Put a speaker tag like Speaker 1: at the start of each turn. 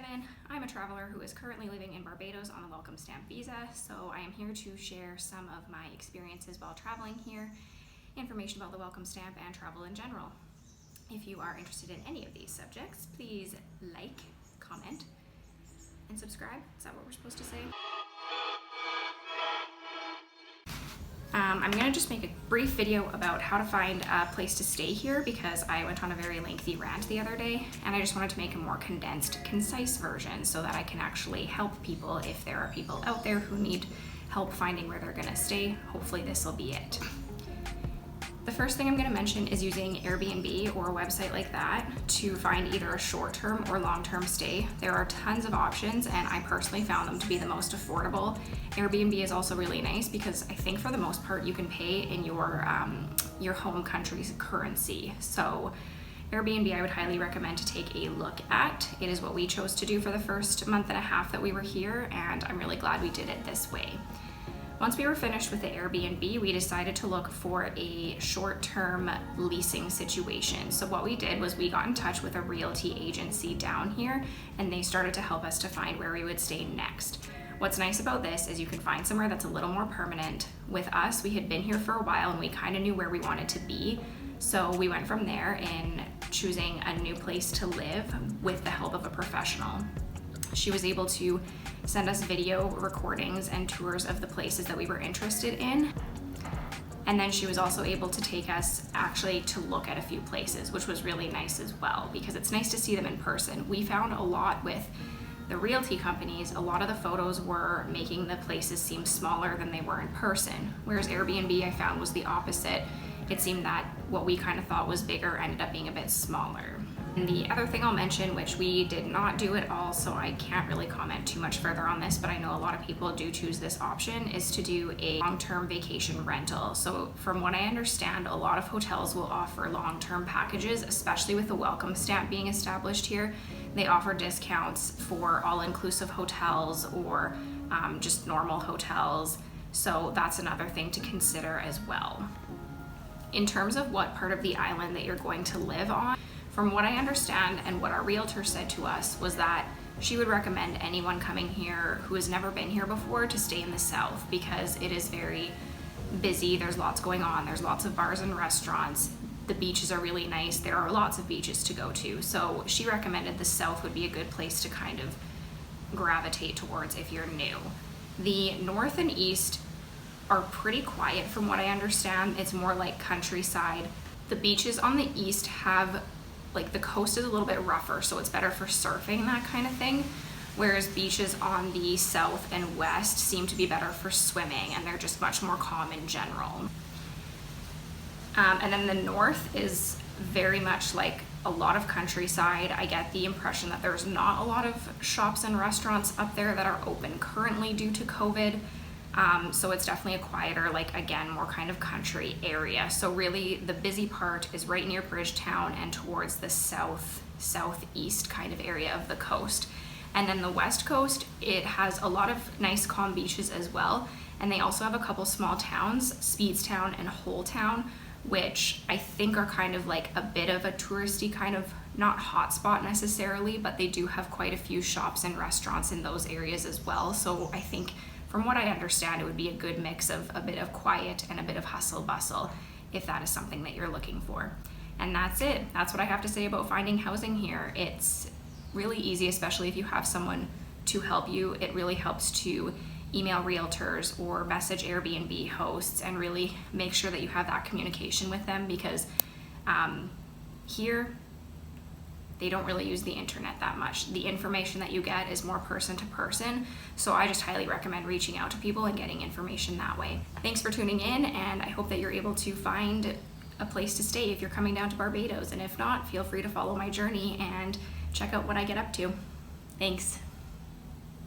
Speaker 1: Shannon. I'm a traveler who is currently living in Barbados on a welcome stamp visa, so I am here to share some of my experiences while traveling here, information about the welcome stamp, and travel in general. If you are interested in any of these subjects, please like, comment, and subscribe. Is that what we're supposed to say? I'm going to just make a brief video about how to find a place to stay here because I went on a very lengthy rant the other day and I just wanted to make a more condensed, concise version so that I can actually help people if there are people out there who need help finding where they're going to stay. Hopefully this will be it. The first thing I'm going to mention is using Airbnb or a website like that to find either a short-term or long-term stay. There are tons of options and I personally found them to be the most affordable. Airbnb is also really nice because I think for the most part you can pay in your home country's currency. So Airbnb I would highly recommend to take a look at. It is what we chose to do for the first month and a half that we were here, and I'm really glad we did it this way. Once we were finished with the Airbnb, we decided to look for a short-term leasing situation. So what we did was we got in touch with a realty agency down here and they started to help us to find where we would stay next. What's nice about this is you can find somewhere that's a little more permanent. With us, we had been here for a while and we kind of knew where we wanted to be. So we went from there in choosing a new place to live with the help of a professional. She was able to send us video recordings and tours of the places that we were interested in. And then she was also able to take us actually to look at a few places, which was really nice as well, because it's nice to see them in person. We found a lot with the realty companies, a lot of the photos were making the places seem smaller than they were in person. Whereas Airbnb I found was the opposite. It seemed that what we kind of thought was bigger ended up being a bit smaller. And the other thing I'll mention, which we did not do at all, so I can't really comment too much further on this, but I know a lot of people do choose this option, is to do a long-term vacation rental. So from what I understand, a lot of hotels will offer long-term packages, especially with the welcome stamp being established here. They offer discounts for all-inclusive hotels or just normal hotels. So that's another thing to consider as well. In terms of what part of the island that you're going to live on, from what I understand and what our realtor said to us was that she would recommend anyone coming here who has never been here before to stay in the south because it is very busy. There's lots going on. There's lots of bars and restaurants. The beaches are really nice. There are lots of beaches to go to. So she recommended the south would be a good place to kind of gravitate towards if you're new. The north and east are pretty quiet from what I understand. It's more like countryside. The beaches on the east have, like, the coast is a little bit rougher, so it's better for surfing, that kind of thing. Whereas beaches on the south and west seem to be better for swimming, and they're just much more calm in general. And then the north is very much like a lot of countryside. I get the impression that there's not a lot of shops and restaurants up there that are open currently due to COVID. So it's definitely a quieter, like, again, more kind of country area. So really the busy part is right near Bridgetown and towards the southeast kind of area of the coast. And then the west coast, it has a lot of nice calm beaches as well. And they also have a couple small towns, Speedstown and Holetown, which I think are kind of like a bit of a touristy kind of, not hotspot necessarily, but they do have quite a few shops and restaurants in those areas as well. So I think from what I understand, it would be a good mix of a bit of quiet and a bit of hustle bustle if that is something that you're looking for. And that's it. That's what I have to say about finding housing here. It's really easy, especially if you have someone to help you. It really helps to email realtors or message Airbnb hosts and really make sure that you have that communication with them, because here they don't really use the internet that much. The information that you get is more person to person. So I just highly recommend reaching out to people and getting information that way. Thanks for tuning in, and I hope that you're able to find a place to stay if you're coming down to Barbados. And if not, feel free to follow my journey and check out what I get up to. Thanks.